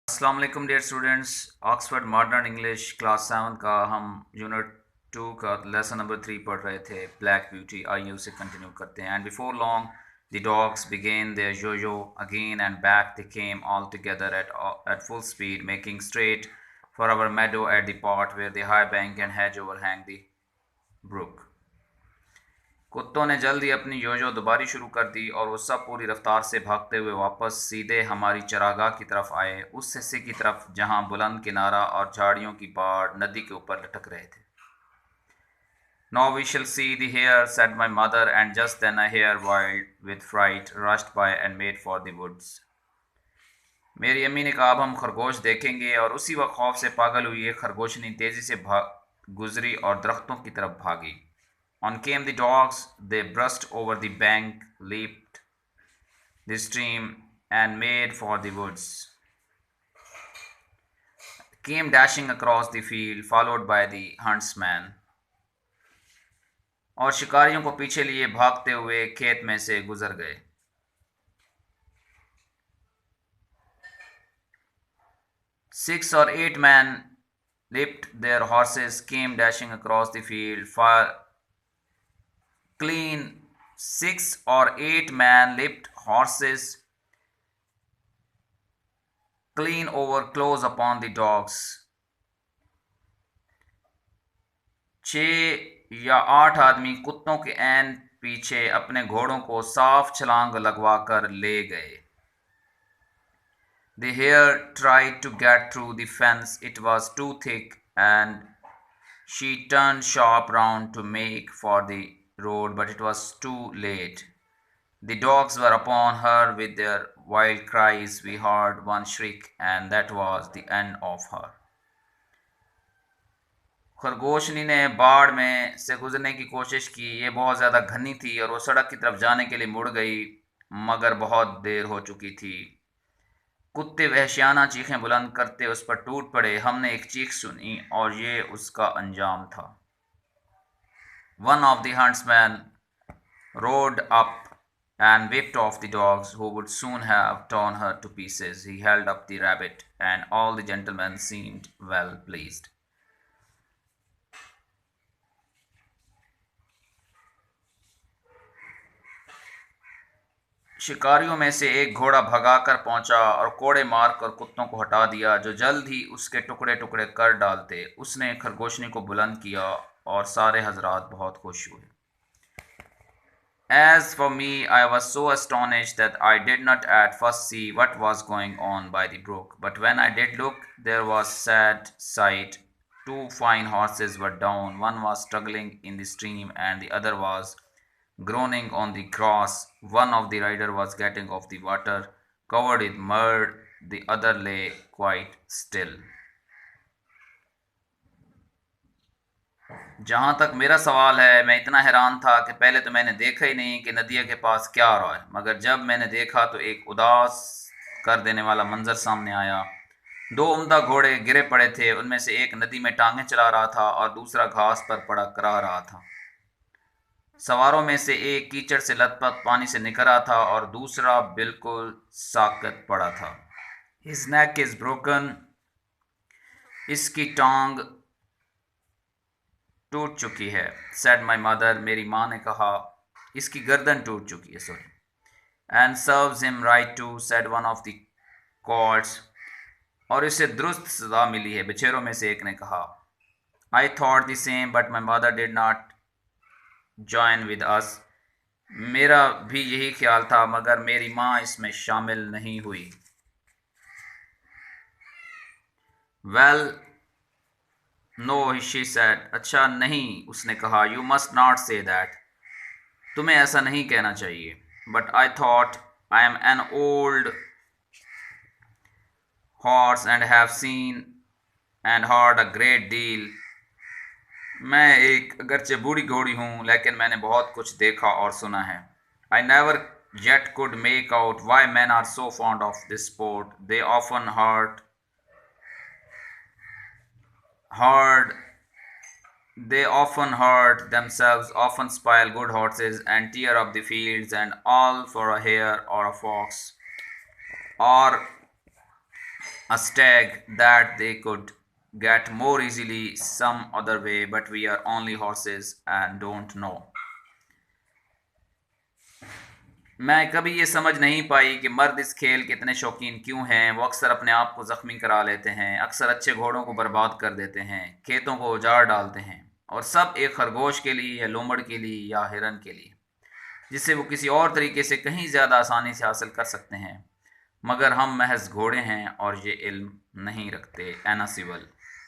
अस्सलाम वालेकुम dear students. Oxford modern English class 7 का हम यूनिट 2 का लेसन नंबर 3 पढ़ रहे थे, ब्लैक ब्यूटी। आइए उसे कंटिन्यू करते हैं। And before long the dogs begin there yo-yo again and back they came all together at full speed, making straight for our meadow at the part where the high bank and hedge overhang the brook. कुत्तों ने जल्द ही अपनी योजो दोबारी शुरू कर दी और वो सब पूरी रफ्तार से भागते हुए वापस सीधे हमारी चरागाह की तरफ आए, उस हिस्से की तरफ जहां बुलंद किनारा और झाड़ियों की बाढ़ नदी के ऊपर लटक रहे थे। Now we shall see the hare, said my mother, and just then a hare, wild with fright, rushed by and made for the woods. मेरी अम्मी ने कहा, अब हम खरगोश देखेंगे, और उसी वक्त खौफ से पागल हुई एक खरगोशनी तेजी से गुजरी और दरख्तों की तरफ भागी। On came the dogs, they brushed over the bank, leaped the stream, and made for the woods. Came dashing across the field, followed by the huntsman. और शिकारियों को पीछे लिए भागते हुए खेत में से गुजर गए। 6 or 8 men leaped their horses, came dashing across the field, clean 6 or 8 men leaped horses clean over close upon the dogs. 6 या 8 आदमी कुत्तों के ऐन पीछे अपने घोड़ों को साफ छलांग लगवाकर ले गए। The hare tried to get through the fence. It was too thick, and she turned sharp round to make for the road, but it was too late. The dogs were upon her with their wild cries. We heard one shriek, and that was the end of her. खरगोशनी ने बाढ़ में से गुजरने की कोशिश की। ये बहुत ज़्यादा घनी थी और वो सड़क की तरफ जाने के लिए मुड़ गई, मगर बहुत देर हो चुकी थी। कुत्ते वहशियाना चीखें बुलंद करते उस पर टूट पड़े। हमने एक चीख सुनी और ये उसका अंजाम था। One of the huntsmen rode up and whipped off the dogs, who would soon have torn her to pieces. He held up the rabbit, and all the gentlemen seemed well pleased. शिकारियों में से एक घोड़ा भगाकर पहुंचा और कोड़े मारकर कुत्तों को हटा दिया, जो जल्द ही उसके टुकड़े टुकड़े कर डालते। उसने खरगोशनी को बुलंद किया और सारे हजरात बहुत खुश हुए। As for me, I was so astonished that I did not at first see what was going on by the brook. But when I did look, there was sad sight. 2 fine horses were down. One was struggling in the stream, and the other was groaning on the grass. One of the rider was getting off the water, covered with mud. The other lay quite still. जहाँ तक मेरा सवाल है, मैं इतना हैरान था कि पहले तो मैंने देखा ही नहीं कि नदिया के पास क्या आ रहा है, मगर जब मैंने देखा तो एक उदास कर देने वाला मंजर सामने आया। 2 उम्दा घोड़े गिरे पड़े थे। उनमें से एक नदी में टांगें चला रहा था और दूसरा घास पर पड़ा करा रहा था। सवारों में से एक कीचड़ से लथपथ पानी से निकल रहा था और दूसरा बिल्कुल साकत पड़ा था। His neck is broken. इसकी टांग टूट चुकी है, said my mother. मेरी माँ ने कहा, इसकी गर्दन टूट चुकी है, sorry. And serves him right too, said one of the colts. और इसे दुरुस्त सजा मिली है, बछेरों में से एक ने कहा। I thought the same, but my mother did not join with us. मेरा भी यही ख्याल था, मगर मेरी माँ इसमें शामिल नहीं हुई। Well, no, she said. अच्छा नहीं, उसने कहा। You must not say that. तुम्हें ऐसा नहीं कहना चाहिए। But I thought, I am an old horse and have seen and heard a great deal. मैं एक अगरचे बूढ़ी घोड़ी हूँ, लेकिन मैंने बहुत कुछ देखा और सुना है। I never yet could make out why men are so fond of this sport. Hard They often hurt themselves, often spoil good horses, and tear up the fields, and all for a hare or a fox, or a stag that they could get more easily some other way, but we are only horses and don't know. मैं कभी ये समझ नहीं पाई कि मर्द इस खेल के इतने शौकीन क्यों हैं। वो अक्सर अपने आप को जख्मी करा लेते हैं, अक्सर अच्छे घोड़ों को बर्बाद कर देते हैं, खेतों को उजाड़ डालते हैं, और सब एक खरगोश के लिए या लोमड़ के लिए या हिरन के लिए, जिससे वो किसी और तरीके से कहीं ज़्यादा आसानी से हासिल कर सकते हैं। मगर हम महज घोड़े हैं और ये इल्म नहीं रखते। एना सिवल।